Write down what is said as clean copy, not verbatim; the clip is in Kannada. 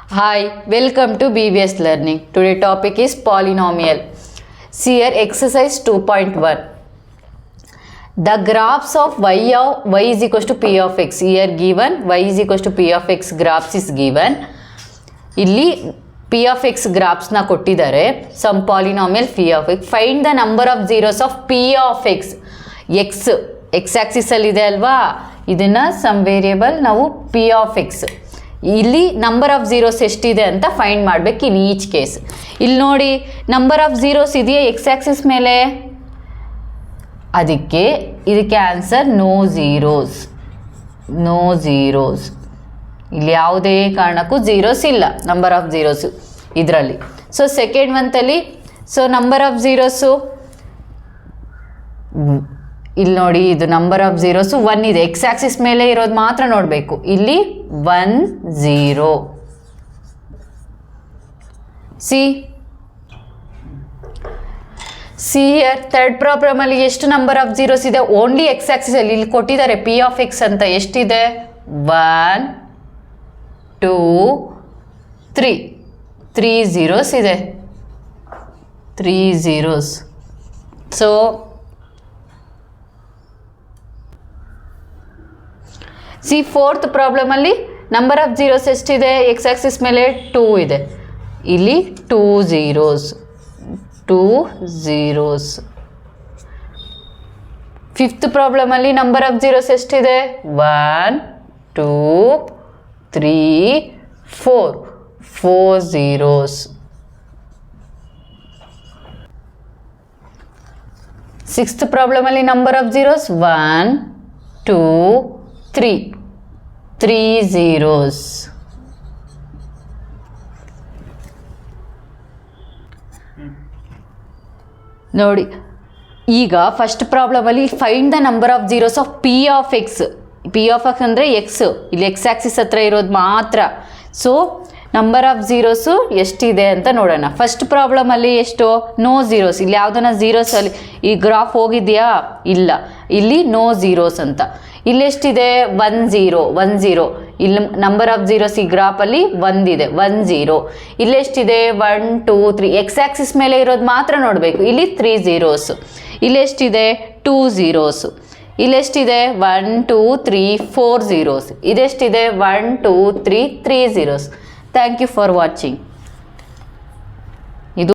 Hi, welcome to BBS Learning. Today topic is polynomial. See here exercise 2.1. The graphs of y is equals to p of x. Here given y is equals to p of x graphs is given. ಇಲ್ಲಿ p of x graphs ನ ಕೊಟ್ಟಿದ್ದಾರೆ. Some polynomial phi of x. Find the number of zeros of p of x. x axis ಅಲ್ಲಿ ಇದೆ ಅಲ್ವಾ, ಇದನ್ನ some variable ನಾವು p of x. ಇಲ್ಲಿ ನಂಬರ್ ಆಫ್ ಝೀರೋಸ್ ಎಷ್ಟಿದೆ ಅಂತ ಫೈಂಡ್ ಮಾಡಬೇಕು ಇನ್ ಈಚ್ ಕೇಸ್. ಇಲ್ಲಿ ನೋಡಿ ನಂಬರ್ ಆಫ್ ಝೀರೋಸ್ ಇದೆಯಾ ಎಕ್ಸ್ ಆಕ್ಸಿಸ್ ಮೇಲೆ, ಅದಕ್ಕೆ ಇದಕ್ಕೆ ಆನ್ಸರ್ ನೋ ಝೀರೋಸ್. ಇಲ್ಲಿ ಯಾವುದೇ ಕಾರಣಕ್ಕೂ ಝೀರೋಸ್ ಇಲ್ಲ, ನಂಬರ್ ಆಫ್ ಝೀರೋಸು ಇದರಲ್ಲಿ. ಸೊ ಸೆಕೆಂಡ್ ಮಂತಲ್ಲಿ ಸೊ ನಂಬರ್ ಆಫ್ ಝೀರೋಸು ಇಲ್ಲಿ ನೋಡಿ, ಇದು ನಂಬರ್ ಆಫ್ ಝೀರೋಸು 1 ಇದೆ, ಎಕ್ಸ್ ಆಕ್ಸಿಸ್ ಮೇಲೆ ಇರೋದು ಮಾತ್ರ ನೋಡಬೇಕು. ಇಲ್ಲಿ 1 0. ಸಿ ಹಿಯರ್ ಥರ್ಡ್ ಪ್ರಾಬ್ಲಮ್ ಅಲ್ಲಿ ಎಷ್ಟು ನಂಬರ್ ಆಫ್ ಝೀರೋಸ್ ಇದೆ? ಓನ್ಲಿ ಎಕ್ಸ್ ಆಕ್ಸಿಸ್ ಅಲ್ಲಿ. ಇಲ್ಲಿ ಕೊಟ್ಟಿದ್ದಾರೆ ಪಿ ಆಫ್ ಎಕ್ಸ್ ಅಂತ, ಎಷ್ಟಿದೆ? 1 2 3 ಝೀರೋಸ್ ಇದೆ, 3 zeros. So C fourth problem ಅಲ್ಲಿ ನಂಬರ್ ಆಫ್ ಝೀರೋಸ್ ಎಷ್ಟಿದೆ? ಎಕ್ಸ್ ಆಕ್ಸಿಸ್ ಮೇಲೆ 2 ಇದೆ, ಇಲ್ಲಿ 2 ಝೀರೋಸ್. ಫಿಫ್ತ್ ಪ್ರಾಬ್ಲಮ್ ಅಲ್ಲಿ ನಂಬರ್ ಆಫ್ ಝೀರೋಸ್ ಎಷ್ಟಿದೆ? 1 2 3 4 ಝೀರೋಸ್. ಸಿಕ್ಸ್ತ್ ಪ್ರಾಬ್ಲಮ್ ಅಲ್ಲಿ ನಂಬರ್ ಆಫ್ ಝೀರೋಸ್ 1 2 3 ಝೀರೋಸ್. ನೋಡಿ ಈಗ ಫಸ್ಟ್ ಪ್ರಾಬ್ಲಮ್ ಅಲ್ಲಿ find the number of zeros of P of X. P of X ಅಂದರೆ ಎಕ್ಸ್, ಇಲ್ಲಿ ಎಕ್ಸ್ ಆಕ್ಸಿಸ್ ಹತ್ರ ಇರೋದು ಮಾತ್ರ. ಸೊ ನಂಬರ್ ಆಫ್ ಝೀರೋಸು ಎಷ್ಟಿದೆ ಅಂತ ನೋಡೋಣ. ಫಸ್ಟ್ ಪ್ರಾಬ್ಲಮಲ್ಲಿ ಎಷ್ಟು? No zeros. ಇಲ್ಲಿ ಯಾವುದನ್ನ ಝೀರೋಸ್ ಅಲ್ಲಿ ಈ ಗ್ರಾಫ್ ಹೋಗಿದೆಯಾ? ಇಲ್ಲ, ಇಲ್ಲಿ ನೋ ಝೀರೋಸ್ ಅಂತ. ಇಲ್ಲೆಷ್ಟಿದೆ? 1 0. ಇಲ್ಲಿ ನಂಬರ್ ಆಫ್ ಝೀರೋಸ್ ಈ ಗ್ರಾಫಲ್ಲಿ 1 ಇದೆ, 1 0. ಇಲ್ಲೆಷ್ಟಿದೆ? 1 2 3. ಎಕ್ಸ್ ಆಕ್ಸಿಸ್ ಮೇಲೆ ಇರೋದು ಮಾತ್ರ ನೋಡಬೇಕು. ಇಲ್ಲಿ 3 ಝೀರೋಸ್. ಇಲ್ಲೆಷ್ಟಿದೆ? 2 ಝೀರೋಸ್. ಇಲ್ಲೆಷ್ಟಿದೆ? 1 2 3 4 ಝೀರೋಸ್. ಇದೆಷ್ಟಿದೆ? 1 2 3 zeros. Thank you for watching.